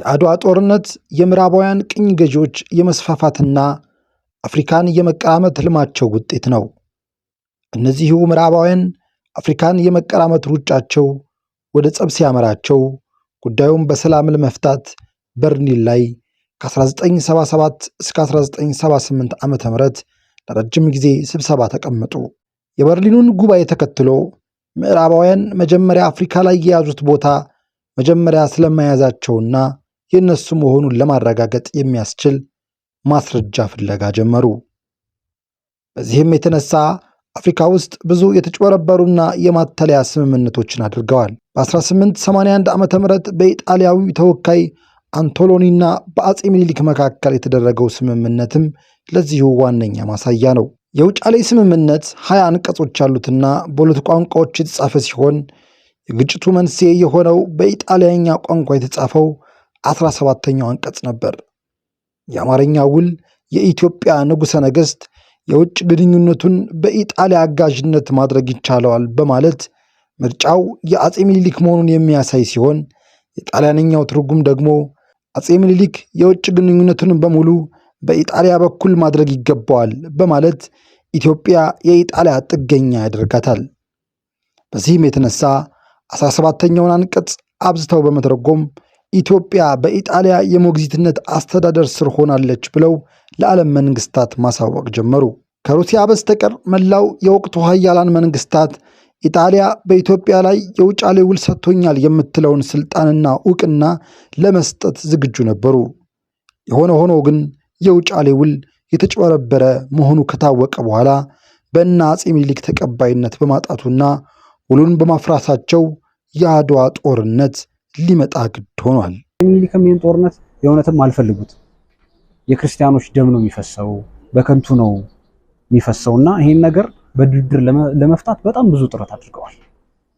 የአድዋ ጦርነት የምዕራባውያን ቅኝ ገዢዎች የመስፋፋትና አፍሪካን የመቀራመት ህልማቸው ውጤት ነው። እነዚሁ ምዕራባውያን አፍሪካን የመቀራመት ሩጫቸው ወደ ጸብ ሲያመራቸው ጉዳዩን በሰላም ለመፍታት በርሊን ላይ ከ1977 እስከ 1978 ዓ.ም ለረጅም ጊዜ ስብሰባ ተቀመጡ። የበርሊኑን ጉባኤ ተከትሎ ምዕራባውያን መጀመሪያ አፍሪካ ላይ የያዙት ቦታ መጀመሪያ ስለመያዛቸውና የነሱ መሆኑን ለማረጋገጥ የሚያስችል ማስረጃ ፍለጋ ጀመሩ። በዚህም የተነሳ አፍሪካ ውስጥ ብዙ የተጭበረበሩና የማተለያ ስምምነቶችን አድርገዋል። በ1881 ዓ.ም በኢጣሊያዊ ተወካይ አንቶሎኒና በአጼ ምኒልክ መካከል የተደረገው ስምምነትም ለዚሁ ዋነኛ ማሳያ ነው። የውጫሌ ስምምነት 20 አንቀጾች ያሉትና በሁለት ቋንቋዎች የተጻፈ ሲሆን የግጭቱ መንስኤ የሆነው በኢጣሊያኛ ቋንቋ የተጻፈው 17ኛው አንቀጽ ነበር። የአማርኛ ውል የኢትዮጵያ ንጉሠ ነገሥት የውጭ ግንኙነቱን በኢጣሊያ አጋዥነት ማድረግ ይቻለዋል በማለት ምርጫው የአጼ ምኒልክ መሆኑን የሚያሳይ ሲሆን የጣሊያንኛው ትርጉም ደግሞ አጼ ምኒልክ የውጭ ግንኙነቱን በሙሉ በኢጣሊያ በኩል ማድረግ ይገባዋል በማለት ኢትዮጵያ የኢጣሊያ ጥገኛ ያደርጋታል። በዚህም የተነሳ 17ኛውን አንቀጽ አብዝተው በመተርጎም ኢትዮጵያ በኢጣሊያ የሞግዚትነት አስተዳደር ስር ሆናለች ብለው ለዓለም መንግስታት ማሳወቅ ጀመሩ። ከሩሲያ በስተቀር መላው የወቅቱ ኃያላን መንግስታት ኢጣሊያ በኢትዮጵያ ላይ የውጫሌ ውል ሰጥቶኛል የምትለውን ስልጣንና ዕውቅና ለመስጠት ዝግጁ ነበሩ። የሆነ ሆኖ ግን የውጫሌ ውል የተጭበረበረ መሆኑ ከታወቀ በኋላ በእነ አጼ ምኒልክ ተቀባይነት በማጣቱና ውሉን በማፍራሳቸው የአድዋ ጦርነት ሊመጣ ግድ ሆኗል። ምኒልክም ይህን ጦርነት የእውነትም አልፈልጉት። የክርስቲያኖች ደም ነው የሚፈሰው፣ በከንቱ ነው የሚፈሰውና ይህን ነገር በድርድር ለመፍታት በጣም ብዙ ጥረት አድርገዋል።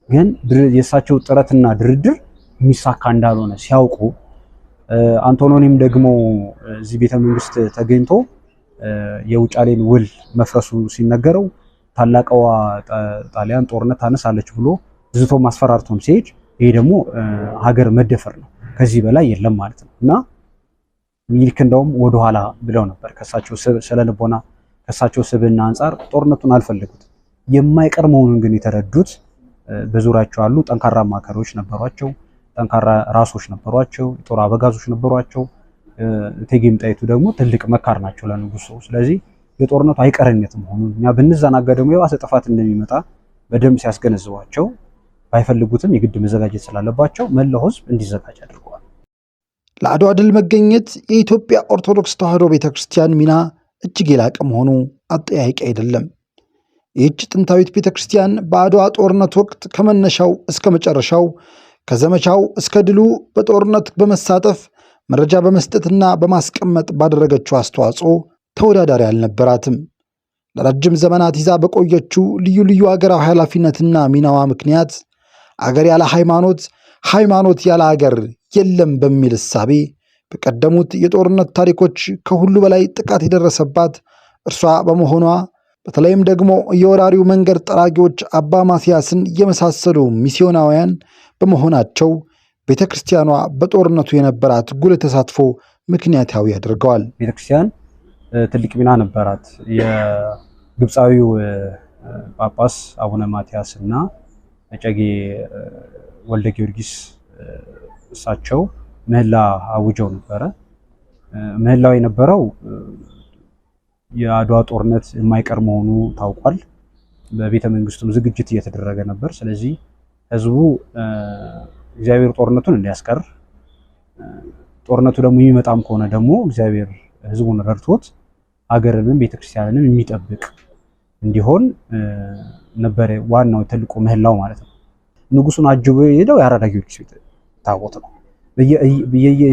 ግን የእሳቸው ጥረትና ድርድር የሚሳካ እንዳልሆነ ሲያውቁ አንቶሎኒም ደግሞ እዚህ ቤተ መንግስት ተገኝቶ የውጫሌን ውል መፍረሱ ሲነገረው ታላቋ ጣሊያን ጦርነት ታነሳለች ብሎ ዝቶ ማስፈራርቶም ሲሄድ ይሄ ደግሞ ሀገር መደፈር ነው፣ ከዚህ በላይ የለም ማለት ነው እና ምኒልክ እንደውም ወደኋላ ብለው ነበር። ከሳቸው ስለልቦና ከሳቸው ስብዕና አንጻር ጦርነቱን አልፈለጉት። የማይቀር መሆኑን ግን የተረዱት በዙሪያቸው ያሉ ጠንካራ አማካሪዎች ነበሯቸው፣ ጠንካራ ራሶች ነበሯቸው፣ የጦር አበጋዞች ነበሯቸው። እቴጌም ጣይቱ ደግሞ ትልቅ መካር ናቸው ለንጉሱ። ስለዚህ የጦርነቱ አይቀርነት መሆኑን እኛ ብንዘናጋ ደግሞ የባሰ ጥፋት እንደሚመጣ በደንብ ሲያስገነዝቧቸው ባይፈልጉትም የግድ መዘጋጀት ስላለባቸው መላው ሕዝብ እንዲዘጋጅ አድርገዋል። ለአድዋ ድል መገኘት የኢትዮጵያ ኦርቶዶክስ ተዋሕዶ ቤተክርስቲያን ሚና እጅግ የላቀ መሆኑ አጠያያቂ አይደለም። ይህች ጥንታዊት ቤተክርስቲያን በአድዋ ጦርነት ወቅት ከመነሻው እስከ መጨረሻው ከዘመቻው እስከ ድሉ በጦርነት በመሳተፍ መረጃ በመስጠትና በማስቀመጥ ባደረገችው አስተዋጽኦ ተወዳዳሪ አልነበራትም። ለረጅም ዘመናት ይዛ በቆየችው ልዩ ልዩ አገራዊ ኃላፊነትና ሚናዋ ምክንያት አገር ያለ ሃይማኖት፣ ሃይማኖት ያለ አገር የለም በሚል እሳቤ በቀደሙት የጦርነት ታሪኮች ከሁሉ በላይ ጥቃት የደረሰባት እርሷ በመሆኗ በተለይም ደግሞ የወራሪው መንገድ ጠራጊዎች አባ ማትያስን የመሳሰሉ ሚስዮናውያን በመሆናቸው ቤተ ክርስቲያኗ በጦርነቱ የነበራት ጉልህ ተሳትፎ ምክንያታዊ ያደርገዋል። ቤተ ክርስቲያን ትልቅ ሚና ነበራት። የግብፃዊው ጳጳስ አቡነ ማትያስ እና እጨጌ ወልደ ጊዮርጊስ እሳቸው ምህላ አውጀው ነበረ። ምህላው የነበረው የአድዋ ጦርነት የማይቀር መሆኑ ታውቋል። በቤተ መንግስቱም ዝግጅት እየተደረገ ነበር። ስለዚህ ህዝቡ እግዚአብሔር ጦርነቱን እንዲያስቀር፣ ጦርነቱ ደግሞ የሚመጣም ከሆነ ደግሞ እግዚአብሔር ህዝቡን ረድቶት ሀገርንም ቤተክርስቲያንንም የሚጠብቅ እንዲሆን ነበር ዋናው ትልቁ ምህላው ማለት ነው። ንጉሱን አጅቦ የሄደው የአራዳ ጊዮርጊስ ታቦት ነው።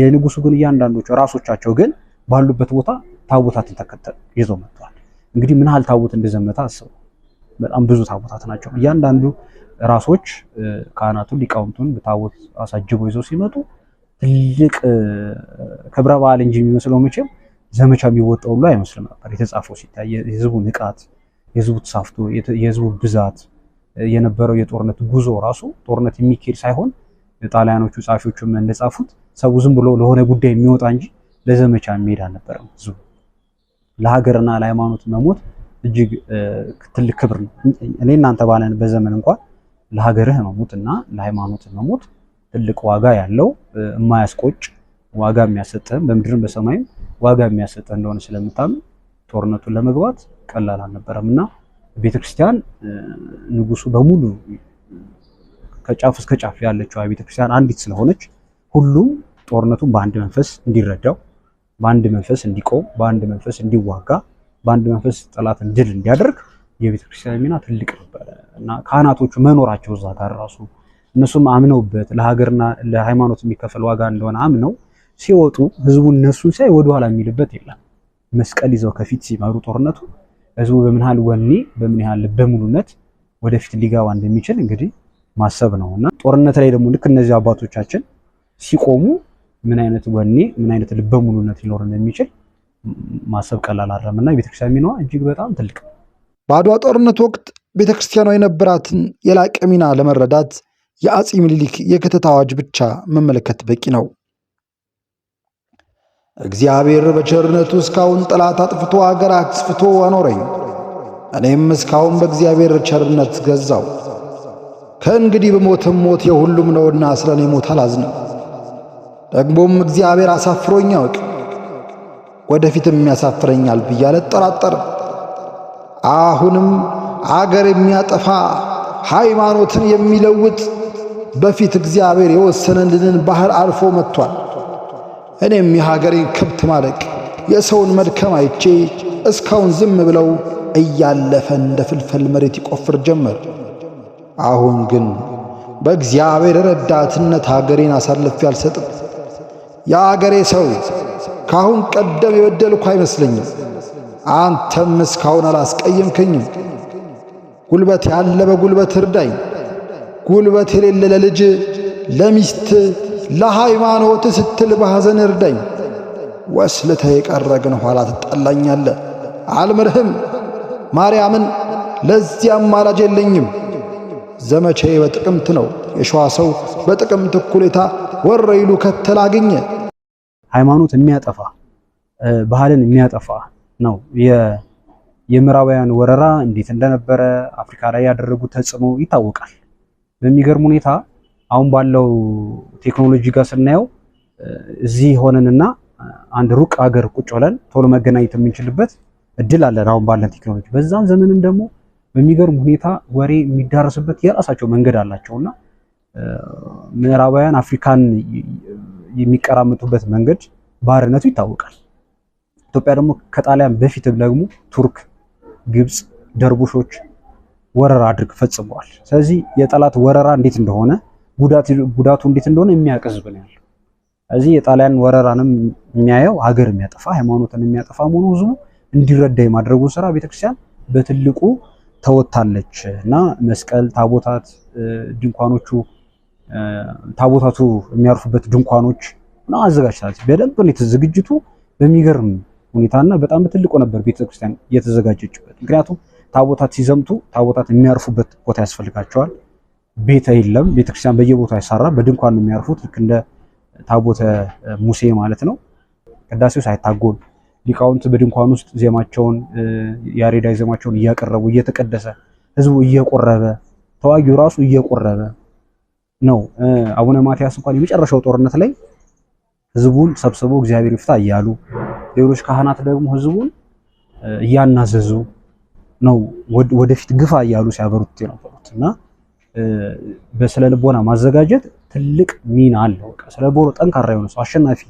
የንጉሱ ግን እያንዳንዶቹ ራሶቻቸው ግን ባሉበት ቦታ ታቦታትን ተከተል ይዘው መጥተዋል። እንግዲህ ምን ያህል ታቦት እንደዘመተ አስቡ። በጣም ብዙ ታቦታት ናቸው። እያንዳንዱ ራሶች ካህናቱን ሊቃውንቱን በታቦት አሳጅበው ይዘው ሲመጡ ትልቅ ክብረ በዓል እንጂ የሚመስለው መቼም ዘመቻ የሚወጣው ሁሉ አይመስልም ነበር። የተጻፈው ሲታይ የህዝቡ ንቃት፣ የህዝቡ ተሳፍቶ፣ የህዝቡ ብዛት የነበረው የጦርነት ጉዞ ራሱ ጦርነት የሚካሄድ ሳይሆን ጣሊያኖቹ ጻፊዎቹም እንደጻፉት ሰው ዝም ብሎ ለሆነ ጉዳይ የሚወጣ እንጂ ለዘመቻ የሚሄድ አልነበረም። ህዝቡ ለሀገርና ለሃይማኖት መሞት እጅግ ትልቅ ክብር ነው። እኔ እናንተ ባለንበት ዘመን እንኳን ለሀገርህ መሞትና ለሃይማኖት መሞት ትልቅ ዋጋ ያለው የማያስቆጭ ዋጋ የሚያሰጥህ በምድርም በሰማይም ዋጋ የሚያሰጥህ እንደሆነ ስለምታምን ጦርነቱን ለመግባት ቀላል አልነበረም እና ቤተክርስቲያን ንጉሱ በሙሉ ከጫፍ እስከ ጫፍ ያለችው ቤተክርስቲያን አንዲት ስለሆነች ሁሉም ጦርነቱን በአንድ መንፈስ እንዲረዳው፣ በአንድ መንፈስ እንዲቆም፣ በአንድ መንፈስ እንዲዋጋ፣ በአንድ መንፈስ ጠላትን ድል እንዲያደርግ የቤተክርስቲያን ሚና ትልቅ ነበረ እና ካህናቶቹ መኖራቸው እዛ ጋር ራሱ እነሱም አምነውበት ለሀገርና ለሃይማኖት የሚከፈል ዋጋ እንደሆነ አምነው ሲወጡ ህዝቡ እነሱን ሳይ ወደኋላ የሚልበት የለም። መስቀል ይዘው ከፊት ሲመሩ ጦርነቱ ህዝቡ በምን ያህል ወኔ በምን ያህል ልበ ሙሉነት ወደፊት ሊገባ እንደሚችል እንግዲህ ማሰብ ነውና ጦርነት ላይ ደግሞ ልክ እነዚህ አባቶቻችን ሲቆሙ ምን አይነት ወኔ ምን አይነት ልበ ሙሉነት ሊኖር እንደሚችል ማሰብ ቀላል አይደለምና የቤተክርስቲያን ሚናዋ እጅግ በጣም ትልቅ ነው። በአድዋ ጦርነት ወቅት ቤተክርስቲያኗ የነበራትን የላቀ ሚና ለመረዳት የአፄ ምኒልክ የክተት አዋጅ ብቻ መመልከት በቂ ነው። እግዚአብሔር በቸርነቱ እስካሁን ጠላት አጥፍቶ አገር አስፍቶ አኖረኝ፣ እኔም እስካሁን በእግዚአብሔር ቸርነት ገዛው። ከእንግዲህ በሞትም ሞት የሁሉም ነውና ስለ እኔ ሞት አላዝንም። ደግሞም እግዚአብሔር አሳፍሮኝ ያውቅ፣ ወደፊትም ያሳፍረኛል ብዬ አልጠራጠርም። አሁንም አገር የሚያጠፋ ሃይማኖትን የሚለውጥ በፊት እግዚአብሔር የወሰነልንን ባህር አልፎ መጥቷል። እኔም የሀገሬን ከብት ማለቅ የሰውን መድከም አይቼ እስካሁን ዝም ብለው እያለፈ እንደ ፍልፈል መሬት ይቆፍር ጀመር። አሁን ግን በእግዚአብሔር ረዳትነት ሀገሬን አሳልፌ አልሰጥም። የአገሬ ሰው ካሁን ቀደም የበደልኩ አይመስለኝም። አንተም እስካሁን አላስቀየምከኝም። ጉልበት ያለ በጉልበት እርዳኝ፣ ጉልበት የሌለ ለልጅ ለሚስት ለሃይማኖት ስትል በሐዘን እርዳኝ። ወስልተ የቀረ ግን ኋላ ትጣላኛለህ፣ አልምርህም። ማርያምን ለዚያ አማላጅ የለኝም። ዘመቻዬ በጥቅምት ነው። የሸዋ ሰው በጥቅምት እኩሌታ ወረይሉ ከተል አገኘ። ሃይማኖት የሚያጠፋ ባህልን የሚያጠፋ ነው። የምዕራባውያን ወረራ እንዴት እንደነበረ አፍሪካ ላይ ያደረጉት ተጽዕኖ ይታወቃል። በሚገርም ሁኔታ አሁን ባለው ቴክኖሎጂ ጋር ስናየው እዚህ ሆነንና አንድ ሩቅ ሀገር ቁጭ ብለን ቶሎ መገናኘት የምንችልበት እድል አለን አሁን ባለን ቴክኖሎጂ። በዛም ዘመንም ደግሞ በሚገርም ሁኔታ ወሬ የሚዳረስበት የራሳቸው መንገድ አላቸውና ምዕራባውያን አፍሪካን የሚቀራመጡበት መንገድ ባርነቱ ይታወቃል። ኢትዮጵያ ደግሞ ከጣሊያን በፊትም ደግሞ ቱርክ፣ ግብጽ፣ ደርቡሾች ወረራ አድርግ ፈጽመዋል። ስለዚህ የጠላት ወረራ እንዴት እንደሆነ ጉዳቱ እንዴት እንደሆነ የሚያውቅ ህዝብ ነው ያለው። ስለዚህ የጣሊያን ወረራንም የሚያየው ሀገር የሚያጠፋ ሃይማኖትን የሚያጠፋ መሆኑ ህዝቡ እንዲረዳ የማድረጉን ስራ ቤተክርስቲያን በትልቁ ተወታለች እና መስቀል፣ ታቦታት፣ ድንኳኖቹ ታቦታቱ የሚያርፉበት ድንኳኖች ነው አዘጋጅታለች። በደንብ ነው ዝግጅቱ በሚገርም ሁኔታና በጣም በትልቁ ነበር ቤተክርስቲያን እየተዘጋጀችበት። ምክንያቱም ታቦታት ሲዘምቱ ታቦታት የሚያርፉበት ቦታ ያስፈልጋቸዋል። ቤት የለም፣ ቤተክርስቲያን በየቦታው አይሰራም፣ በድንኳን ነው የሚያርፉት። ልክ እንደ ታቦተ ሙሴ ማለት ነው። ቅዳሴው ሳይታጎል ሊቃውንት በድንኳን ውስጥ ዜማቸውን ያሬዳዊ ዜማቸውን እያቀረቡ እየተቀደሰ ህዝቡ እየቆረበ ተዋጊው ራሱ እየቆረበ ነው። አቡነ ማትያስ እንኳን የመጨረሻው ጦርነት ላይ ህዝቡን ሰብስበው እግዚአብሔር ይፍታ እያሉ ሌሎች ካህናት ደግሞ ህዝቡን እያናዘዙ ነው ወደፊት ግፋ እያሉ ሲያበሩት የነበሩት እና በስነ ልቦና ማዘጋጀት ትልቅ ሚና አለው። ስለ ልቦና ጠንካራ የሆነ ሰው አሸናፊ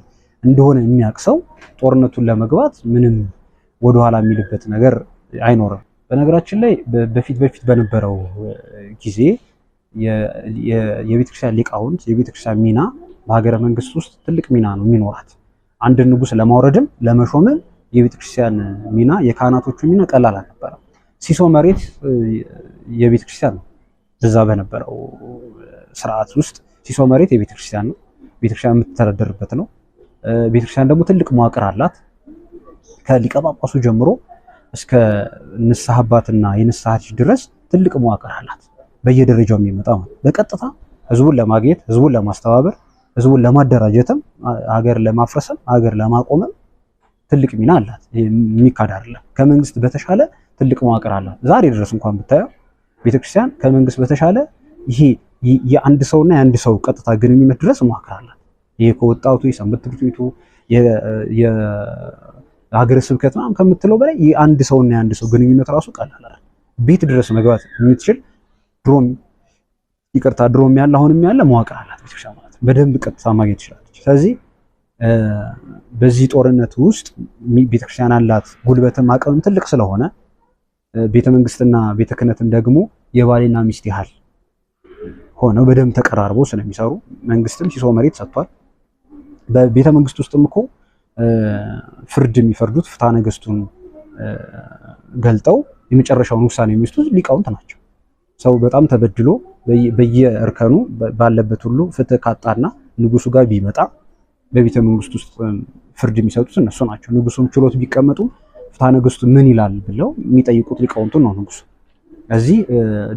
እንደሆነ የሚያውቅ ሰው ጦርነቱን ለመግባት ምንም ወደኋላ የሚልበት ነገር አይኖርም። በነገራችን ላይ በፊት በነበረው ጊዜ የቤተክርስቲያን ሊቃውንት የቤተክርስቲያን ሚና በሀገረ መንግስት ውስጥ ትልቅ ሚና ነው የሚኖራት። አንድ ንጉስ ለማውረድም ለመሾምም የቤተክርስቲያን ሚና የካህናቶቹ ሚና ቀላል አልነበረም። ሲሶ መሬት የቤተክርስቲያን ነው። በዛ በነበረው ስርዓት ውስጥ ሲሶ መሬት የቤተክርስቲያን ነው። ቤተክርስቲያን የምትተዳደርበት ነው። ቤተክርስቲያን ደግሞ ትልቅ መዋቅር አላት። ከሊቀ ጳጳሱ ጀምሮ እስከ ንስሐ አባትና የንስሐ ልጅ ድረስ ትልቅ መዋቅር አላት። በየደረጃው የሚመጣ ማለት በቀጥታ ህዝቡን ለማግኘት ህዝቡን ለማስተባበር ህዝቡን ለማደራጀትም ሀገር ለማፍረስም ሀገር ለማቆምም ትልቅ ሚና አላት። የሚካድ አይደለም። ከመንግስት በተሻለ ትልቅ መዋቅር አላት። ዛሬ ድረስ እንኳን ብታየው ቤተክርስቲያን ከመንግስት በተሻለ ይሄ የአንድ ሰውና የአንድ ሰው ቀጥታ ግንኙነት ድረስ መዋቅር አላት። ይሄ ከወጣቱ የሰንበት ትምህርት ቤቱ የሀገረ ስብከት ምናምን ከምትለው በላይ የአንድ ሰውና የአንድ ሰው ግንኙነት ራሱ ቀላል አይደለም። ቤት ድረስ መግባት የምትችል ድሮም ያለ አሁንም ያለ መዋቅር አላት ቤተክርስቲያን ማለት ነው። በደንብ ቀጥታ ማግኘት ትችላለች። ስለዚህ በዚህ ጦርነት ውስጥ ቤተክርስቲያን ያላት ጉልበትም አቅምም ትልቅ ስለሆነ ቤተ መንግስትና ቤተ ክህነትም ደግሞ የባልና ሚስት ያህል ሆነው በደንብ ተቀራርበው ስለሚሰሩ መንግስትም ሲሶ መሬት ሰጥቷል። በቤተ መንግስት ውስጥም እኮ ፍርድ የሚፈርዱት ፍትሐ ነገስቱን ገልጠው የመጨረሻውን ውሳኔ የሚወስዱት ሊቃውንት ናቸው። ሰው በጣም ተበድሎ በየእርከኑ ባለበት ሁሉ ፍትህ ካጣና ንጉሱ ጋር ቢመጣ በቤተ መንግስት ውስጥ ፍርድ የሚሰጡት እነሱ ናቸው። ንጉሱም ችሎት ቢቀመጡ ፍትሐ ነገስቱ ምን ይላል ብለው የሚጠይቁት ሊቃውንቱን ነው ንጉሱ። እዚህ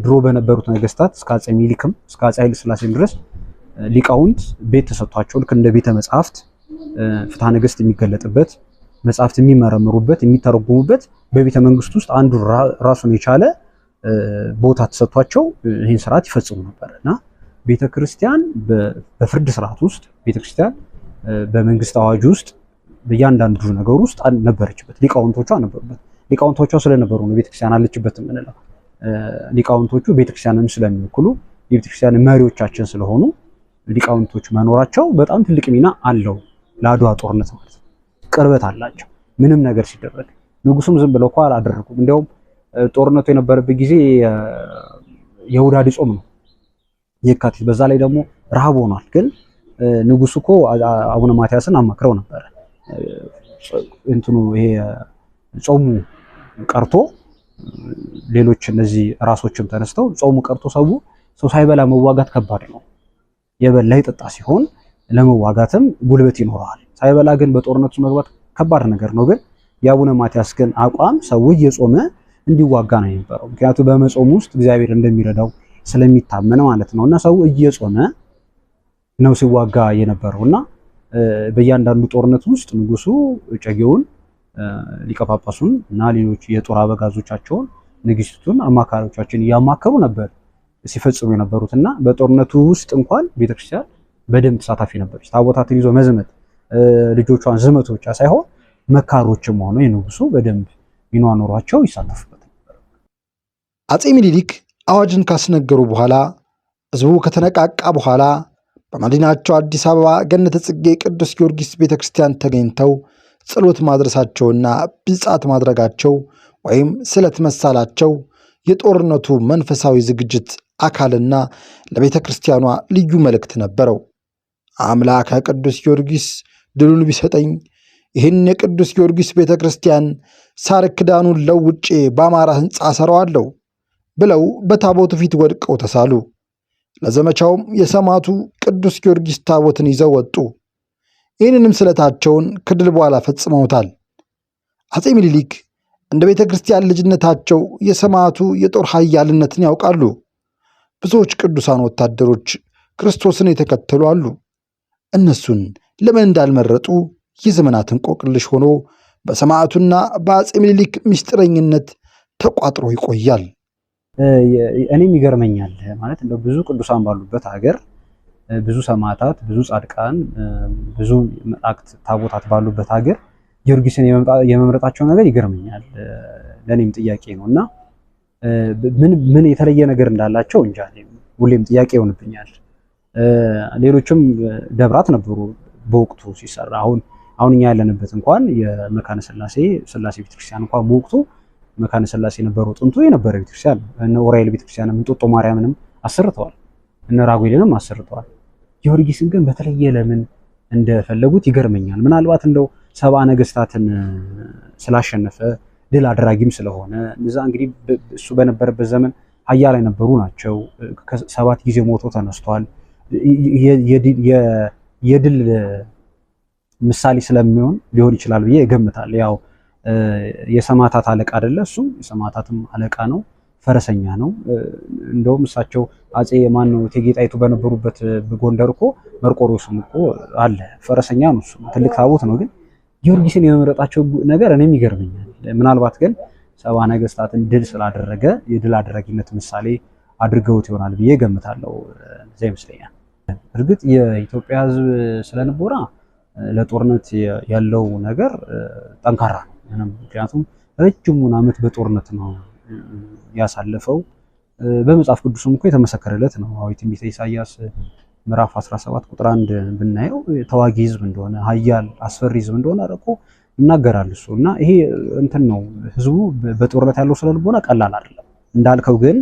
ድሮ በነበሩት ነገስታት እስከ አፄ ሚኒሊክም እስከ አፄ ኃይለ ሥላሴም ድረስ ሊቃውንት ቤት ተሰጥቷቸው ልክ እንደ ቤተ መጻሕፍት ፍትሐ ነገስት የሚገለጥበት መጻሕፍት የሚመረምሩበት የሚተረጉሙበት በቤተ መንግስት ውስጥ አንዱ ራሱን የቻለ ቦታ ተሰጥቷቸው ይህን ስርዓት ይፈጽሙ ነበር እና ቤተክርስቲያን በፍርድ ስርዓት ውስጥ ቤተክርስቲያን በመንግስት አዋጅ ውስጥ በእያንዳንዱ ነገር ውስጥ ነበረችበት። ሊቃውንቶቿ ነበሩበት። ሊቃውንቶቿ ስለነበሩ ነው ቤተክርስቲያን አለችበት የምንለው። ሊቃውንቶቹ ቤተክርስቲያንን ስለሚወክሉ የቤተክርስቲያን መሪዎቻችን ስለሆኑ ሊቃውንቶች መኖራቸው በጣም ትልቅ ሚና አለው ለአድዋ ጦርነት ማለት ነው። ቅርበት አላቸው። ምንም ነገር ሲደረግ ንጉሱም ዝም ብለው እኮ አላደረጉም። እንዲያውም ጦርነቱ የነበረበት ጊዜ የሁዳዴ ጾም ነው የካቲት። በዛ ላይ ደግሞ ረሃብ ሆኗል። ግን ንጉሱ እኮ አቡነ ማትያስን አማክረው ነበረ። እንትኑ ይሄ ጾሙ ቀርቶ ሌሎች እነዚህ ራሶችም ተነስተው ጾሙ ቀርቶ ሰው ሳይበላ መዋጋት ከባድ ነው። የበላ ይጠጣ ሲሆን ለመዋጋትም ጉልበት ይኖረዋል። ሳይበላ ግን በጦርነቱ መግባት ከባድ ነገር ነው። ግን የአቡነ ማትያስ ግን አቋም ሰው እየጾመ እንዲዋጋ ነው የነበረው። ምክንያቱም በመጾም ውስጥ እግዚአብሔር እንደሚረዳው ስለሚታመን ማለት ነው። እና ሰው እየጾመ ነው ሲዋጋ የነበረውና በእያንዳንዱ ጦርነት ውስጥ ንጉሱ እጨጌውን፣ ሊቀ ጳጳሱን እና ሌሎች የጦር አበጋዞቻቸውን፣ ንግስቱን፣ አማካሪዎቻቸውን እያማከሩ ነበር ሲፈጽሙ የነበሩት እና በጦርነቱ ውስጥ እንኳን ቤተክርስቲያን በደንብ ተሳታፊ ነበረች። ታቦታትን ይዞ መዝመት ልጆቿን ዝመቱ ብቻ ሳይሆን መካሮችም ሆኖ የንጉሱ በደንብ ሚና ኖሯቸው ይሳተፉበት ነበር። አፄ ምኒልክ አዋጅን ካስነገሩ በኋላ ህዝቡ ከተነቃቃ በኋላ በመዲናቸው አዲስ አበባ ገነተ ጽጌ ቅዱስ ጊዮርጊስ ቤተክርስቲያን ተገኝተው ጸሎት ማድረሳቸውና ብጻት ማድረጋቸው ወይም ስለት መሳላቸው የጦርነቱ መንፈሳዊ ዝግጅት አካልና ለቤተ ክርስቲያኗ ልዩ መልእክት ነበረው። አምላከ ቅዱስ ጊዮርጊስ ድሉን ቢሰጠኝ ይህን የቅዱስ ጊዮርጊስ ቤተ ክርስቲያን ሳር ክዳኑን ለውጬ በአማራ ሕንፃ ሰራዋለሁ ብለው በታቦቱ ፊት ወድቀው ተሳሉ። ለዘመቻውም የሰማዕቱ ቅዱስ ጊዮርጊስ ታቦትን ይዘው ወጡ። ይህንንም ስለታቸውን ከድል በኋላ ፈጽመውታል። አፄ ምኒልክ እንደ ቤተ ክርስቲያን ልጅነታቸው የሰማዕቱ የጦር ኃያልነትን ያውቃሉ። ብዙዎች ቅዱሳን ወታደሮች ክርስቶስን የተከተሉ አሉ። እነሱን ለምን እንዳልመረጡ የዘመናት እንቆቅልሽ ሆኖ በሰማዕቱና በአፄ ምኒልክ ምስጢረኝነት ተቋጥሮ ይቆያል። እኔም ይገርመኛል ማለት እንደው ብዙ ቅዱሳን ባሉበት ሀገር፣ ብዙ ሰማዕታት፣ ብዙ ጻድቃን፣ ብዙ መላእክት ታቦታት ባሉበት ሀገር ጊዮርጊስን የመምረጣቸው ነገር ይገርመኛል። ለኔም ጥያቄ ነው እና ምን የተለየ ነገር እንዳላቸው እንጃ። ሁሌም ጥያቄ ይሆንብኛል። ሌሎችም ደብራት ነበሩ በወቅቱ ሲሰራ። አሁን እኛ ያለንበት እንኳን የመካነ ስላሴ ቤተክርስቲያን እንኳን በወቅቱ መካነ ስላሴ የነበረው ጥንቱ የነበረ ቤተክርስቲያን ነው። እነ ዑራኤል ቤተክርስቲያንም እንጦጦ ማርያምንም አሰርተዋል፣ እነ ራጉኤልንም አሰርተዋል። ጊዮርጊስን ግን በተለየ ለምን እንደፈለጉት ይገርመኛል። ምናልባት እንደው ሰብአ ነገስታትን ስላሸነፈ ድል አድራጊም ስለሆነ እዛ እንግዲህ እሱ በነበረበት ዘመን ኃያል የነበሩ ናቸው። 7 ጊዜ ሞቶ ተነስቷል። የድል ምሳሌ ስለሚሆን ሊሆን ይችላል ብዬ እገምታለሁ። ያው የሰማዕታት አለቃ አይደለ? እሱም የሰማዕታትም አለቃ ነው። ፈረሰኛ ነው። እንደውም እሳቸው አጼ ማን ነው እቴጌ ጣይቱ በነበሩበት በጎንደር እኮ መርቆሬዎስም እኮ አለ ፈረሰኛ ነው። እሱ ትልቅ ታቦት ነው። ግን ጊዮርጊስን የመምረጣቸው ነገር እኔም ይገርመኛል። ምናልባት ግን ሰባ ነገስታትን ድል ስላደረገ የድል አድራጊነት ምሳሌ አድርገውት ይሆናል ብዬ ገምታለሁ። እዚያ ይመስለኛል። እርግጥ የኢትዮጵያ ሕዝብ ስለነበራ ለጦርነት ያለው ነገር ጠንካራ ነው። ምክንያቱም ረጅሙን ዓመት በጦርነት ነው ያሳለፈው። በመጽሐፍ ቅዱስም እኮ የተመሰከረለት ነው። ትንቢተ ኢሳይያስ ምዕራፍ 17 ቁጥር 1 ብናየው ተዋጊ ሕዝብ እንደሆነ ኃያል አስፈሪ ሕዝብ እንደሆነ እኮ ይናገራል እሱ። እና ይሄ እንትን ነው ሕዝቡ በጦርነት ያለው ስለልቦና ቀላል አይደለም። እንዳልከው ግን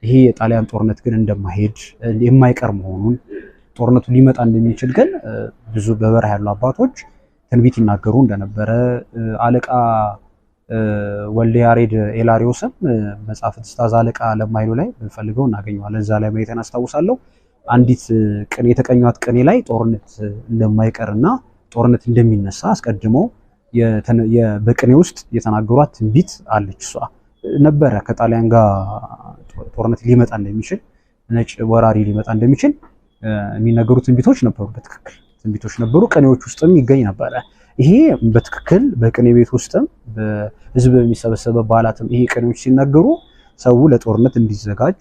ይሄ የጣሊያን ጦርነት ግን እንደማይሄድ የማይቀር መሆኑን ጦርነቱ ሊመጣ እንደሚችል ግን ብዙ በበረሃ ያሉ አባቶች ትንቢት ይናገሩ እንደነበረ አለቃ ወልደ ያሬድ ኤላሪዮስም መጽሐፈ ትእዛዝ አለቃ ለማይሉ ላይ ብንፈልገው እናገኘዋለን። እዛ ላይ ማየትን አስታውሳለሁ። አንዲት ቅኔ የተቀኟት ቅኔ ላይ ጦርነት እንደማይቀርና ጦርነት እንደሚነሳ አስቀድሞ በቅኔ ውስጥ የተናገሯት ትንቢት አለች። እሷ ነበረ ከጣሊያን ጋር ጦርነት ሊመጣ እንደሚችል ነጭ ወራሪ ሊመጣ እንደሚችል የሚነገሩ ትንቢቶች ነበሩ። በትክክል ትንቢቶች ነበሩ። ቅኔዎች ውስጥም ይገኝ ነበረ። ይሄ በትክክል በቅኔ ቤት ውስጥም በህዝብ በሚሰበሰበ በዓላትም ይሄ ቅኔዎች ሲናገሩ ሰው ለጦርነት እንዲዘጋጅ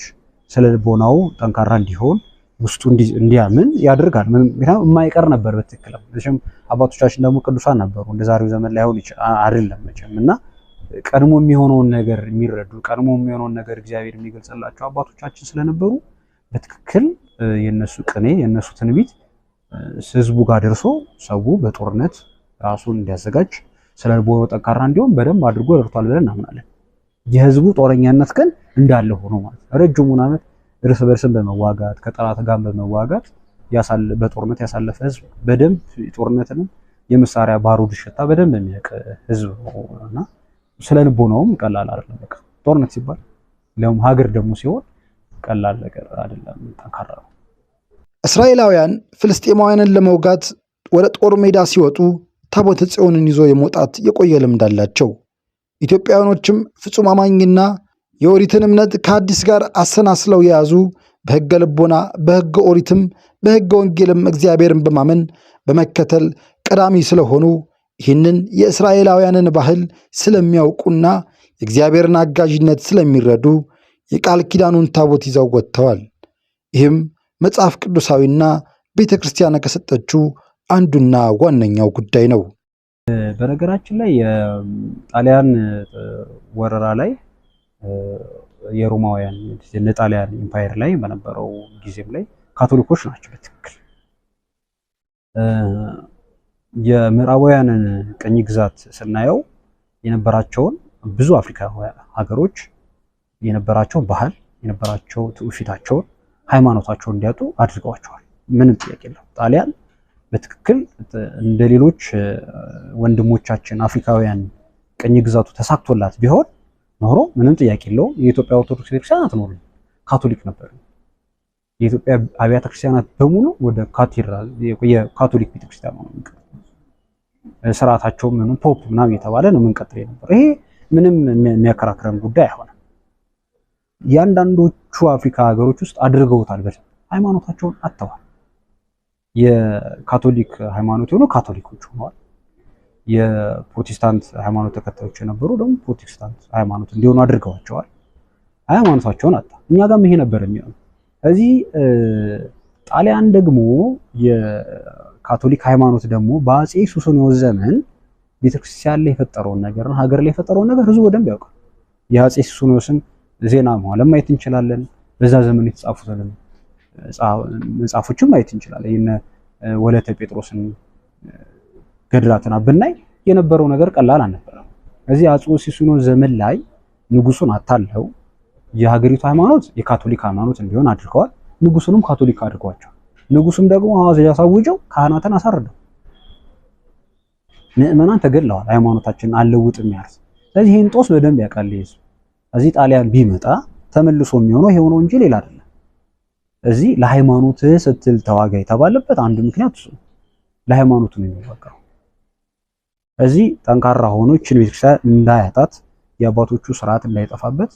ስለ ልቦናው ጠንካራ እንዲሆን ውስጡ እንዲያምን ያደርጋል። ምክንያቱም የማይቀር ነበር በትክክል። መቼም አባቶቻችን ደግሞ ቅዱሳን ነበሩ። እንደ ዛሬው ዘመን ላይ አይደለም መቼም እና ቀድሞ የሚሆነውን ነገር የሚረዱ ቀድሞ የሚሆነውን ነገር እግዚአብሔር የሚገልጽላቸው አባቶቻችን ስለነበሩ በትክክል የነሱ ቅኔ የነሱ ትንቢት ህዝቡ ጋር ደርሶ ሰው በጦርነት ራሱን እንዲያዘጋጅ ስለ ልቦናው ጠንካራ እንዲሆን በደንብ አድርጎ ረድቷል ብለን እናምናለን። የህዝቡ ጦረኛነት ግን እንዳለ ሆኖ ማለት ረጅሙን ዓመት እርስ በርስን በመዋጋት ከጠላት ጋር በመዋጋት በጦርነት ያሳለፈ ህዝብ በደንብ ጦርነትን የመሳሪያ ባሩድ ሽታ በደንብ የሚያውቅ ህዝብ ነውና ስለ ልቦናውም ቀላል አይደለም። በቃ ጦርነት ሲባል ለምን ሀገር ደግሞ ሲሆን ቀላል ነገር አይደለም፣ ጠንካራ ነው። እስራኤላውያን ፍልስጤማውያንን ለመውጋት ወደ ጦር ሜዳ ሲወጡ ታቦተ ጽዮንን ይዞ የመውጣት የቆየ ልምድ አላቸው። ኢትዮጵያውያኖችም ፍጹም አማኝና የኦሪትን እምነት ከአዲስ ጋር አሰናስለው የያዙ በሕገ ልቦና በሕገ ኦሪትም በሕገ ወንጌልም እግዚአብሔርን በማመን በመከተል ቀዳሚ ስለሆኑ ይህንን የእስራኤላውያንን ባህል ስለሚያውቁና የእግዚአብሔርን አጋዥነት ስለሚረዱ የቃል ኪዳኑን ታቦት ይዘው ወጥተዋል። ይህም መጽሐፍ ቅዱሳዊና ቤተ ክርስቲያን ከሰጠችው አንዱና ዋነኛው ጉዳይ ነው። በነገራችን ላይ የጣሊያን ወረራ ላይ የሮማውያን የጣሊያን ኢምፓየር ላይ በነበረው ጊዜም ላይ ካቶሊኮች ናቸው በትክክል የምዕራባውያንን ቅኝ ግዛት ስናየው የነበራቸውን ብዙ አፍሪካ ሀገሮች የነበራቸውን ባህል የነበራቸው ትውፊታቸውን ሃይማኖታቸውን እንዲያጡ አድርገዋቸዋል። ምንም ጥያቄ የለው። ጣሊያን በትክክል እንደ ሌሎች ወንድሞቻችን አፍሪካውያን ቅኝ ግዛቱ ተሳክቶላት ቢሆን ኖሮ ምንም ጥያቄ የለውም የኢትዮጵያ ኦርቶዶክስ ቤተክርስቲያን አትኖርም፣ ካቶሊክ ነበር። የኢትዮጵያ አብያተ ክርስቲያናት በሙሉ ወደ ካቴድራል የካቶሊክ ቤተክርስቲያን ነው የሚቀጥለው። ስርዓታቸው ምንም ፖፕ ምናምን የተባለ ነው የምንቀጥለው ነበር። ይሄ ምንም የሚያከራክረን ጉዳይ አይሆንም። ያንዳንዶቹ አፍሪካ ሀገሮች ውስጥ አድርገውታል። በደንብ ሃይማኖታቸውን አጥተዋል። የካቶሊክ ሃይማኖት የሆኑ ካቶሊኮች ሆነዋል። የፕሮቴስታንት ሃይማኖት ተከታዮች የነበሩ ደግሞ ፕሮቴስታንት ሃይማኖት እንዲሆኑ አድርገዋቸዋል። ሃይማኖታቸውን አጣ። እኛ ጋርም ይሄ ነበር የሚሆነው። እዚህ ጣሊያን ደግሞ የካቶሊክ ሃይማኖት ደግሞ በአጼ ሱስንዮስ ዘመን ቤተክርስቲያን ላይ የፈጠረውን ነገር ሀገር ላይ የፈጠረውን ነገር ህዝቡ በደንብ ያውቃል። የአጼ ሱስንዮስን ዜና ለማየት እንችላለን። በዛ ዘመን የተጻፉትን መጽሐፎችም ማየት እንችላለን። የነ ወለተ ጴጥሮስን ገድላትና ብናይ የነበረው ነገር ቀላል አልነበረም። እዚህ አጼ ሱስንዮስ ዘመን ላይ ንጉሱን አታለው የሀገሪቱ ሃይማኖት የካቶሊክ ሃይማኖት እንዲሆን አድርገዋል። ንጉሱንም ካቶሊክ አድርገዋቸዋል። ንጉሱም ደግሞ አዋጅ ያሳውጀው ካህናትን አሳርደው ምዕመናን ተገድለዋል። ሃይማኖታችንን አልለውጥም ያሉት። ስለዚህ ይህን ጦስ በደንብ ያውቃል ይሄ። እዚህ ጣሊያን ቢመጣ ተመልሶ የሚሆነው ይሄው ነው እንጂ ሌላ አይደለም። እዚህ ለሃይማኖት ስትል ተዋጋ የተባለበት አንዱ ምክንያት እሱ ለሃይማኖቱ ነው የሚዋጋው። እዚህ ጠንካራ ሆኖ እችን ቤተክርስቲያን እንዳያጣት የአባቶቹ ስርዓት እንዳይጠፋበት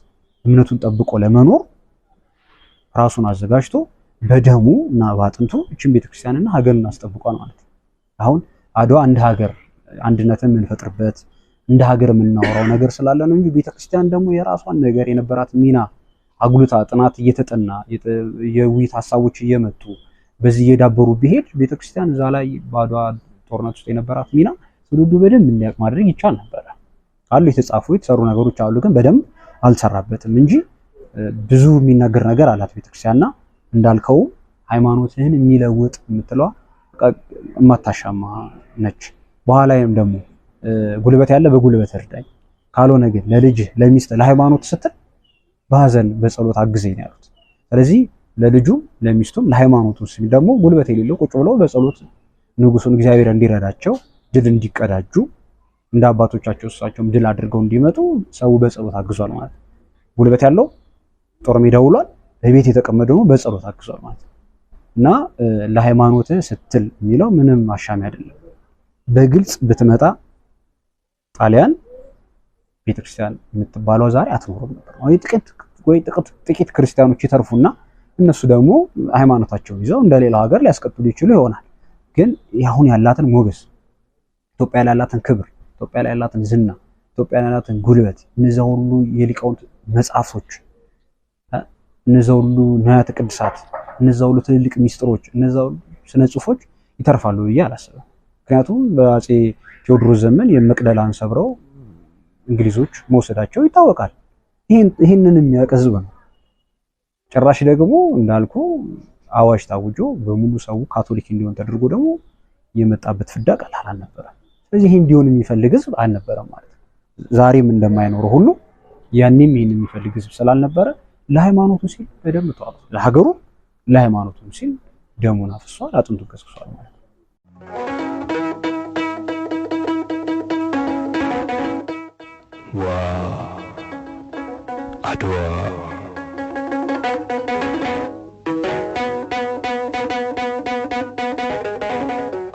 እምነቱን ጠብቆ ለመኖር ራሱን አዘጋጅቶ በደሙ እና በአጥንቱ እችን ቤተክርስቲያንና ሀገርን አስጠብቋል ማለት ነው። አሁን አድዋ እንደ ሀገር አንድነትን የምንፈጥርበት እንደ ሀገር የምናወራው ነገር ስላለ ነው እንጂ ቤተክርስቲያን ደግሞ የራሷን ነገር የነበራት ሚና አጉልታ ጥናት እየተጠና የውይይት ሀሳቦች እየመጡ በዚህ እየዳበሩ ቢሄድ ቤተክርስቲያን እዛ ላይ በአድዋ ጦርነት ውስጥ የነበራት ሚና ትውልዱ በደንብ እንዲያውቅ ማድረግ ይቻል ነበረ። አሉ የተጻፉ የተሰሩ ነገሮች አሉ፣ ግን በደንብ አልሰራበትም እንጂ ብዙ የሚናገር ነገር አላት ቤተክርስቲያንና እንዳልከው ሃይማኖትህን የሚለውጥ የምትለዋ የማታሻማ ነች። በኋላም ደግሞ ጉልበት ያለ በጉልበት እርዳኝ፣ ካልሆነ ግን ለልጅህ ለሚስት ለሃይማኖት ስትል በሐዘን በጸሎት አግዘኝ ነው ያሉት። ስለዚህ ለልጁም ለሚስቱም ለሃይማኖቱ ሲል ደግሞ ጉልበት የሌለው ቁጭ ብለው በጸሎት ንጉሱን እግዚአብሔር እንዲረዳቸው ድል እንዲቀዳጁ እንደ አባቶቻቸው እሳቸውም ድል አድርገው እንዲመጡ ሰው በጸሎት አግዟል ማለት ነው። ጉልበት ያለው ጦር ሜዳ ውሏል፣ በቤት የተቀመጠ ደግሞ በጸሎት አግዟል ማለት ነው። እና ለሃይማኖት ስትል የሚለው ምንም አሻሚ አይደለም። በግልጽ ብትመጣ ጣሊያን ቤተክርስቲያን የምትባለው ዛሬ አትኖርም ነበር። ጥቂት ክርስቲያኖች ይተርፉና እነሱ ደግሞ ሃይማኖታቸውን ይዘው እንደሌላው ሀገር ሊያስቀጥሉ ይችሉ ይሆናል። ግን አሁን ያላትን ሞገስ፣ ኢትዮጵያ ላይ ያላትን ክብር፣ ኢትዮጵያ ላይ ያላትን ዝና፣ ኢትዮጵያ ላይ ያላትን ጉልበት፣ እነዚያ ሁሉ የሊቃውንት መጽሐፎች፣ እነዚያ ሁሉ ንዋያተ ቅድሳት፣ እነዚያ ሁሉ ትልልቅ ሚስጥሮች፣ እነዚያ ሁሉ ስነ ጽሁፎች ይተርፋሉ ብዬ አላስብም። ምክንያቱም በአፄ ቴዎድሮስ ዘመን የመቅደላን ሰብረው እንግሊዞች መውሰዳቸው ይታወቃል። ይህንን የሚያውቅ ህዝብ ነው። ጭራሽ ደግሞ እንዳልኩ አዋጅ ታውጆ በሙሉ ሰው ካቶሊክ እንዲሆን ተደርጎ ደግሞ የመጣበት ፍዳ ቀላል አልነበረም። ስለዚህ ይሄ እንዲሆን የሚፈልግ ህዝብ አልነበረም ማለት ነው። ዛሬም እንደማይኖረው ሁሉ ያኔም ይሄን የሚፈልግ ህዝብ ስላልነበረ ለሃይማኖቱ ሲል በደም ተዋጋ፣ ለሀገሩ ለሃይማኖቱ ሲል ደሙን አፍሷል፣ አጥንቱን ከስክሷል ማለት ነው። ዋ አድዋ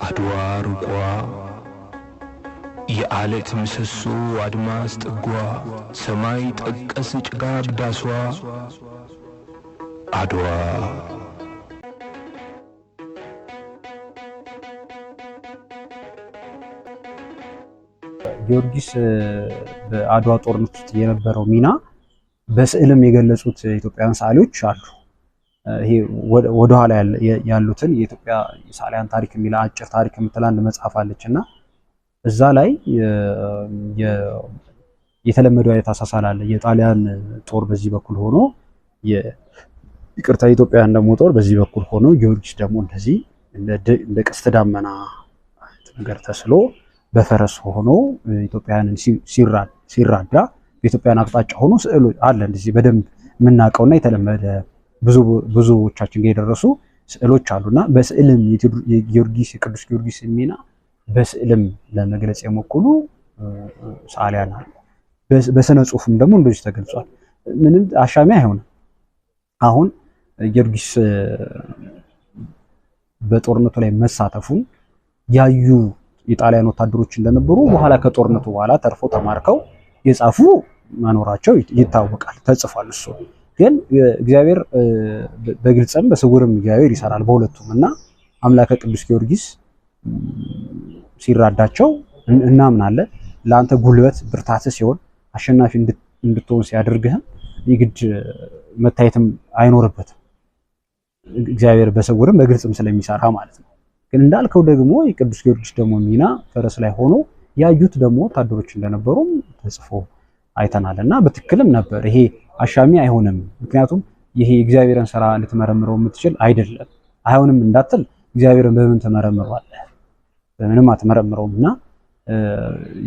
አድዋ ሩቋ የዓለት ምሰሶ አድማስ ጥጓ ሰማይ ጠቀስ ጭጋግ ዳሷ አድዋ ጊዮርጊስ በአድዋ ጦርነት ውስጥ የነበረው ሚና በስዕልም የገለጹት ኢትዮጵያውያን ሰዓሊዎች አሉ። ይሄ ወደ ኋላ ያሉትን የኢትዮጵያ ሰዓሊያን ታሪክ የሚል አጭር ታሪክ የምትል አንድ መጽሐፍ አለችና እዛ ላይ የተለመደው አይነት አሳሳል አለ። የጣሊያን ጦር በዚህ በኩል ሆኖ ይቅርታ የኢትዮጵያውያን ደግሞ ጦር በዚህ በኩል ሆኖ ጊዮርጊስ ደግሞ እንደዚህ እንደ ቀስተ ደመና ነገር ተስሎ በፈረስ ሆኖ ኢትዮጵያውያንን ሲራዳ በኢትዮጵያን አቅጣጫ ሆኖ ስዕሉ አለ። እንደዚህ በደንብ የምናውቀውና የተለመደ ብዙዎቻችን ጋር የደረሱ ስዕሎች አሉና በስዕልም የጊዮርጊስ የቅዱስ ጊዮርጊስ ሚና በስዕልም ለመግለጽ የሞከሩ ሰዓሊያን አሉ። በስነ ጽሁፍም ደግሞ እንደዚህ ተገልጿል። ምንም አሻሚ አይሆንም። አሁን ጊዮርጊስ በጦርነቱ ላይ መሳተፉን ያዩ የጣሊያን ወታደሮች እንደነበሩ በኋላ ከጦርነቱ በኋላ ተርፎ ተማርከው የጻፉ መኖራቸው ይታወቃል፣ ተጽፏል። እሱ ግን እግዚአብሔር በግልጽም በስውርም እግዚአብሔር ይሰራል በሁለቱም እና አምላከ ቅዱስ ጊዮርጊስ ሲራዳቸው እናምናለን። ለአንተ ጉልበት ብርታት ሲሆን አሸናፊ እንድትሆን ሲያደርግህም የግድ መታየትም አይኖርበትም። እግዚአብሔር በስውርም በግልጽም ስለሚሰራ ማለት ነው። ግን እንዳልከው ደግሞ የቅዱስ ጊዮርጊስ ደግሞ ሚና ፈረስ ላይ ሆኖ ያዩት ደግሞ ወታደሮች እንደነበሩም ተጽፎ አይተናልና በትክክልም ነበር። ይሄ አሻሚ አይሆንም። ምክንያቱም ይሄ እግዚአብሔርን ስራ ልትመረምረው የምትችል አይደለም። አይሆንም እንዳትል እግዚአብሔርን በምን ተመረምረዋለህ? በምንም አትመረምረውም። እና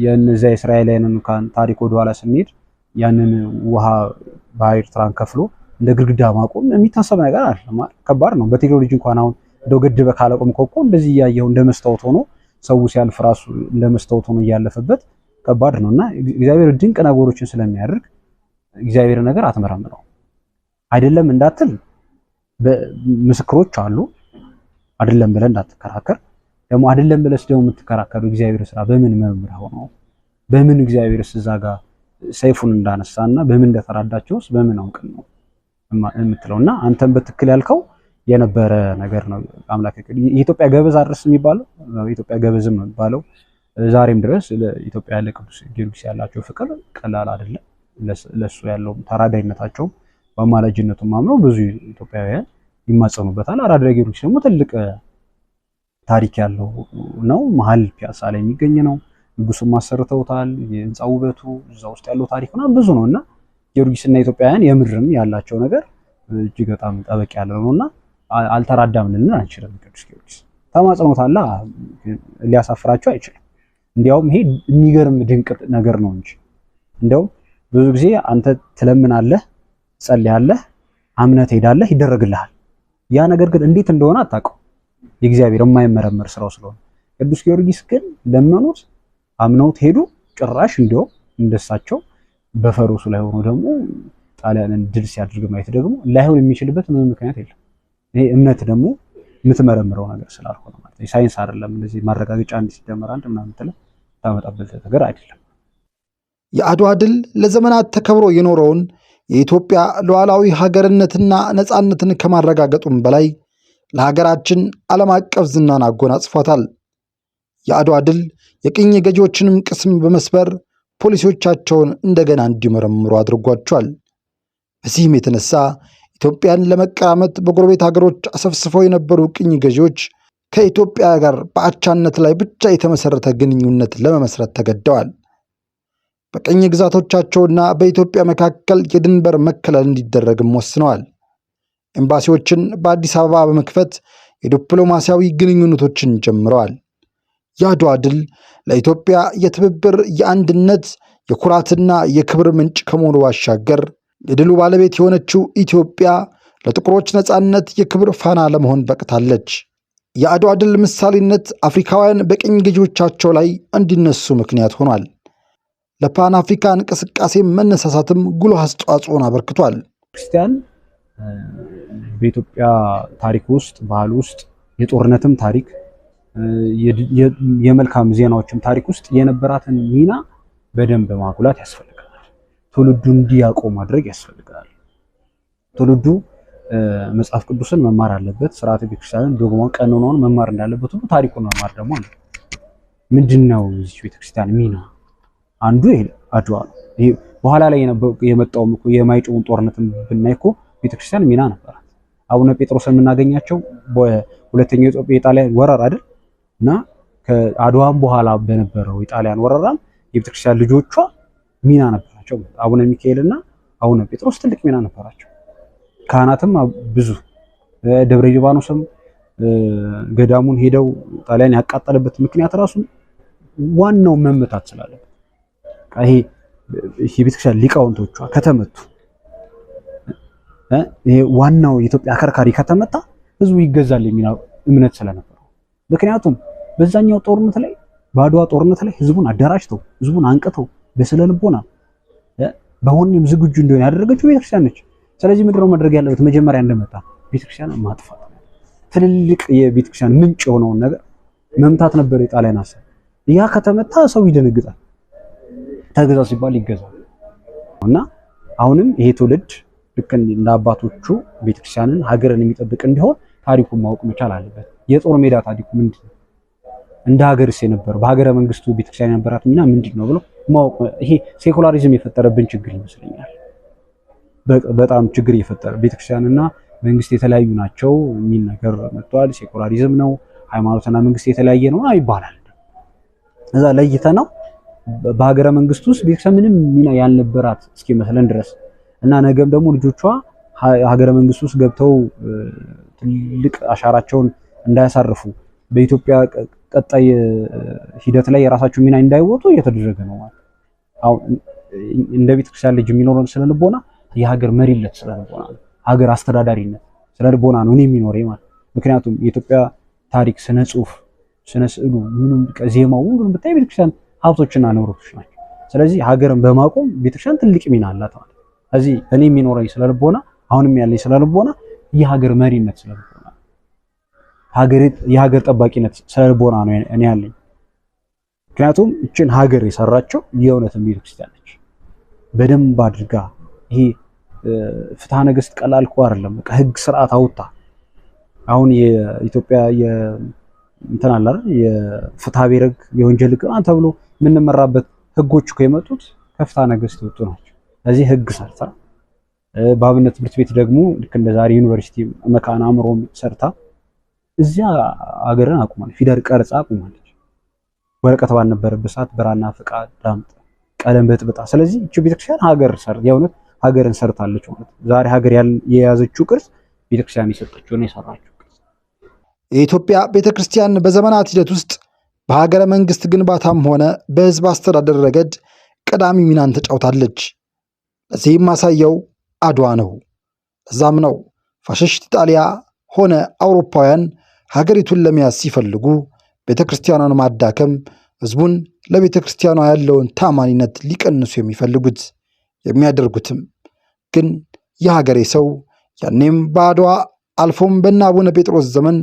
የነዚያ እስራኤላውያንን ታሪክ ወደኋላ ስንሄድ ያንን ውሃ ባህር ኤርትራን ከፍሎ እንደ ግድግዳ ማቆም የሚታሰብ ነገር አይደለም። ከባድ ነው። በቴክኖሎጂ እንኳን አሁን እንደው ገድበ ካላቆም እኮ እንደዚህ እያየው እንደ መስታወት ሆኖ ሰው ሲያልፍ ራሱ እንደ መስታወት ሆኖ እያለፈበት ከባድ ነውና እግዚአብሔር ድንቅ ነገሮችን ስለሚያደርግ እግዚአብሔር ነገር አትመረምረው። አይደለም እንዳትል ምስክሮች አሉ። አይደለም ብለህ እንዳትከራከር። ደግሞ አይደለም ብለህ ደግሞ የምትከራከሩ እግዚአብሔር ስራ በምን መምር ሆኖ በምን እግዚአብሔርስ እዛ ጋር ሰይፉን እንዳነሳና በምን እንደተራዳቸውስ በምን አውቀን ነው የምትለውና አንተም በትክክል ያልከው የነበረ ነገር ነው። አምላክ የኢትዮጵያ ገበዝ አድረስ የሚባለው የኢትዮጵያ ገበዝም ነው የሚባለው። ዛሬም ድረስ ለኢትዮጵያ ያለ ቅዱስ ጊዮርጊስ ያላቸው ፍቅር ቀላል አይደለም። ለሱ ያለው ተራዳይነታቸው በአማላጅነቱ ማምነው ብዙ ኢትዮጵያውያን ይማጸኑበታል። አራዳ ጊዮርጊስ ደግሞ ትልቅ ታሪክ ያለው ነው። መሀል ፒያሳ ላይ የሚገኝ ነው። ንጉሱም ማሰርተውታል። የህንፃ ውበቱ እዛ ውስጥ ያለው ታሪክ ብዙ ነውና ጊዮርጊስና ኢትዮጵያውያን የምድርም ያላቸው ነገር እጅግ በጣም ጠበቅ ያለ ነውና አልተራዳም ልንል አንችልም። ቅዱስ ጊዮርጊስ ተማጽኖታል፣ ሊያሳፍራቸው አይችልም። እንዲያውም ይሄ የሚገርም ድንቅ ነገር ነው እንጂ እንዲያውም ብዙ ጊዜ አንተ ትለምናለህ፣ ጸልያለህ፣ አምነህ ትሄዳለህ፣ ይደረግልሃል። ያ ነገር ግን እንዴት እንደሆነ አታውቀው። የእግዚአብሔር የማይመረመር ስራው ስለሆነ ቅዱስ ጊዮርጊስ ግን ለመኑት፣ አምነውት ሄዱ። ጭራሽ እንዲያውም እንደሳቸው በፈረሱ ላይ ሆኖ ደግሞ ጣሊያንን ድል ሲያደርግ ማየት ደግሞ ላይሆን የሚችልበት ምንም ምክንያት የለም። ይሄ እምነት ደግሞ የምትመረምረው ነገር ስላልሆነ ማለት ነው። ሳይንስ አይደለም። እንደዚህ ማረጋገጫ አንድ ሲደመር አንድ ምናምን ታመጣበት ነገር አይደለም። የአድዋ ድል ለዘመናት ተከብሮ የኖረውን የኢትዮጵያ ሉዓላዊ ሀገርነትና ነፃነትን ከማረጋገጡም በላይ ለሀገራችን ዓለም አቀፍ ዝናን አጎናጽፏታል። የአድዋ ድል የቅኝ ገዢዎችንም ቅስም በመስበር ፖሊሲዎቻቸውን እንደገና እንዲመረምሩ አድርጓቸዋል። በዚህም የተነሳ ኢትዮጵያን ለመቀራመት በጎረቤት ሀገሮች አሰፍስፈው የነበሩ ቅኝ ገዢዎች ከኢትዮጵያ ጋር በአቻነት ላይ ብቻ የተመሰረተ ግንኙነት ለመመስረት ተገደዋል። በቅኝ ግዛቶቻቸውና በኢትዮጵያ መካከል የድንበር መከለል እንዲደረግም ወስነዋል። ኤምባሲዎችን በአዲስ አበባ በመክፈት የዲፕሎማሲያዊ ግንኙነቶችን ጀምረዋል። የአድዋ ድል ለኢትዮጵያ የትብብር፣ የአንድነት፣ የኩራትና የክብር ምንጭ ከመሆኑ ባሻገር የድሉ ባለቤት የሆነችው ኢትዮጵያ ለጥቁሮች ነፃነት የክብር ፋና ለመሆን በቅታለች። የአድዋ ድል ምሳሌነት አፍሪካውያን በቅኝ ገዢዎቻቸው ላይ እንዲነሱ ምክንያት ሆኗል። ለፓን አፍሪካ እንቅስቃሴ መነሳሳትም ጉልህ አስተዋጽኦን አበርክቷል። ክርስቲያን በኢትዮጵያ ታሪክ ውስጥ ባህል ውስጥ የጦርነትም ታሪክ የመልካም ዜናዎችም ታሪክ ውስጥ የነበራትን ሚና በደንብ ማጉላት ያስፈልጋል። ትውልዱ እንዲያውቀው ማድረግ ያስፈልጋል። ትውልዱ መጽሐፍ ቅዱስን መማር አለበት። ስርዓተ ቤተክርስቲያንን፣ ዶግማውን፣ ቀኖናውን መማር እንዳለበት ሁሉ ታሪኩን መማር ደግሞ አለ። ምንድነው እዚህ ቤተክርስቲያን ሚና? አንዱ ይሄ አድዋ ነው። ይሄ በኋላ ላይ የመጣው የማይጨውን ጦርነትን ብናይ እኮ ቤተክርስቲያን ሚና ነበራት። አቡነ ጴጥሮስን የምናገኛቸው በሁለተኛው የኢትዮጵያ የጣሊያን ወረራ አይደል? እና ከአድዋም በኋላ በነበረው የጣሊያን ወረራም የቤተክርስቲያን ልጆቿ ሚና ነበራቸው። አቡነ ሚካኤልና አቡነ ጴጥሮስ ትልቅ ሚና ነበራቸው። ካህናትም ብዙ ደብረ ሊባኖስም ገዳሙን ሄደው ጣሊያን ያቃጠለበት ምክንያት ራሱ ዋናው መመታት ስላለበት ይሄ የቤተክርስቲያን ሊቃውንቶቿ ከተመቱ ይሄ ዋናው የኢትዮጵያ አከርካሪ ከተመታ ህዝቡ ይገዛል የሚለው እምነት ስለነበረው፣ ምክንያቱም በዛኛው ጦርነት ላይ በአድዋ ጦርነት ላይ ህዝቡን አደራጅተው ህዝቡን አንቅተው በስነ ልቦና በሆነም ዝግጁ እንዲሆን ያደረገችው ቤተክርስቲያን ነች። ስለዚህ ምንድነው ማድረግ ያለበት? መጀመሪያ እንደመጣ ቤተክርስቲያን ማጥፋት፣ ትልልቅ የቤተክርስቲያን ምንጭ የሆነውን ነገር መምታት ነበር የጣሊያን ሀሳብ። ያ ከተመታ ሰው ይደነግጣል። ተገዛ ሲባል ይገዛል። እና አሁንም ይሄ ትውልድ ልክ እንደ አባቶቹ ቤተክርስቲያንን ሀገርን የሚጠብቅ እንዲሆን ታሪኩን ማወቅ መቻል አለበት። የጦር ሜዳ ታሪኩ ምንድነው? እንደ ሀገርስ የነበረው በሀገረ መንግስቱ ቤተክርስቲያን የነበራት ሚና ምንድነው ብሎ ማወቅ። ይሄ ሴኩላሪዝም የፈጠረብን ችግር ይመስለኛል። በጣም ችግር የፈጠረ ቤተክርስቲያንና መንግስት የተለያዩ ናቸው የሚል ነገር መጥቷል። ሴኩላሪዝም ነው፣ ሃይማኖትና መንግስት የተለያየ ነው ይባላል። እዛ ለይተናው በሀገረ መንግስት ውስጥ ቤተክርስቲያን ምንም ሚና ያልነበራት እስኪመስለን ድረስ እና ነገም ደግሞ ልጆቿ ሀገረ መንግስት ውስጥ ገብተው ትልቅ አሻራቸውን እንዳያሳርፉ በኢትዮጵያ ቀጣይ ሂደት ላይ የራሳቸው ሚና እንዳይወጡ እየተደረገ ነው ማለት። አሁን እንደ ቤተክርስቲያን ልጅ የሚኖረን ስለልቦና የሀገር መሪነት ስለልቦና ነው፣ ሀገር አስተዳዳሪነት ስለልቦና ነው እኔ የሚኖረኝ ማለት። ምክንያቱም የኢትዮጵያ ታሪክ፣ ስነ ጽሁፍ፣ ስነ ስዕሉ፣ ምኑም ዜማው ሁሉም ብታይ ቤተክርስቲያን ሀብቶችና ንብረቶች ናቸው። ስለዚህ ሀገርን በማቆም ቤተክርስቲያን ትልቅ ሚና አላት ማለት። ስለዚህ እኔ የሚኖረኝ ስለልቦና አሁንም ያለኝ ስለልቦና የሀገር መሪነት ስለልቦና፣ የሀገር ጠባቂነት ስለልቦና ነው እኔ ያለኝ። ምክንያቱም እችን ሀገር የሰራቸው የእውነትም ቤተክርስቲያን ነች። በደንብ አድርጋ ይሄ ፍትሐ ነገሥት ቀላል እኮ አይደለም። በቃ ህግ ስርዓት አውጣ። አሁን የኢትዮጵያ እንትን አለ አይደል የፍትሐ ብሔር ህግ የወንጀል ህግ ተብሎ የምንመራበት ህጎች እኮ የመጡት ከፍትሐ ነገሥት የወጡ ናቸው። ስለዚህ ህግ ሰርታ በአብነት ትምህርት ቤት ደግሞ ልክ እንደ ዛሬ ዩኒቨርሲቲ መካነ አእምሮም ሰርታ እዚያ ሀገርን አቁማለች። ፊደል ቀርጻ አቁማለች። ወረቀት ባልነበረበት ሰዓት ብራና ፍቃድ ዳምጣ ቀለም በጥብጣ። ስለዚህ እቺ ቤተክርስቲያን የእውነት ሀገርን ሰርታለች ማለት ነው። ዛሬ ሀገር የያዘችው ቅርጽ ቤተክርስቲያን የሰጠችው ነው የሰራችው ቅርጽ። የኢትዮጵያ ቤተክርስቲያን በዘመናት ሂደት ውስጥ በሀገረ መንግስት ግንባታም ሆነ በህዝብ አስተዳደር ረገድ ቀዳሚ ሚናን ተጫውታለች። ለዚህም ማሳያው አድዋ ነው። ለዛም ነው ፋሽስት ኢጣሊያ ሆነ አውሮፓውያን ሀገሪቱን ለመያዝ ሲፈልጉ ቤተክርስቲያኗን ማዳከም፣ ህዝቡን ለቤተክርስቲያኗ ያለውን ታማኒነት ሊቀንሱ የሚፈልጉት። የሚያደርጉትም ግን የሀገሬ ሰው ያኔም በአድዋ አልፎም በእነ አቡነ ጴጥሮስ ዘመን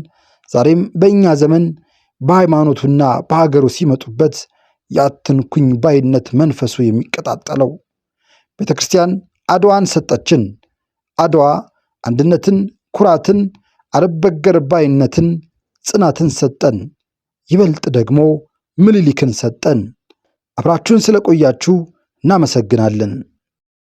ዛሬም በእኛ ዘመን በሃይማኖቱና በሀገሩ ሲመጡበት የአትንኩኝ ባይነት መንፈሱ የሚቀጣጠለው። ቤተክርስቲያን አድዋን ሰጠችን። አድዋ አንድነትን፣ ኩራትን፣ አልበገር ባይነትን፣ ጽናትን ሰጠን። ይበልጥ ደግሞ ምኒልክን ሰጠን። አብራችሁን ስለቆያችሁ እናመሰግናለን።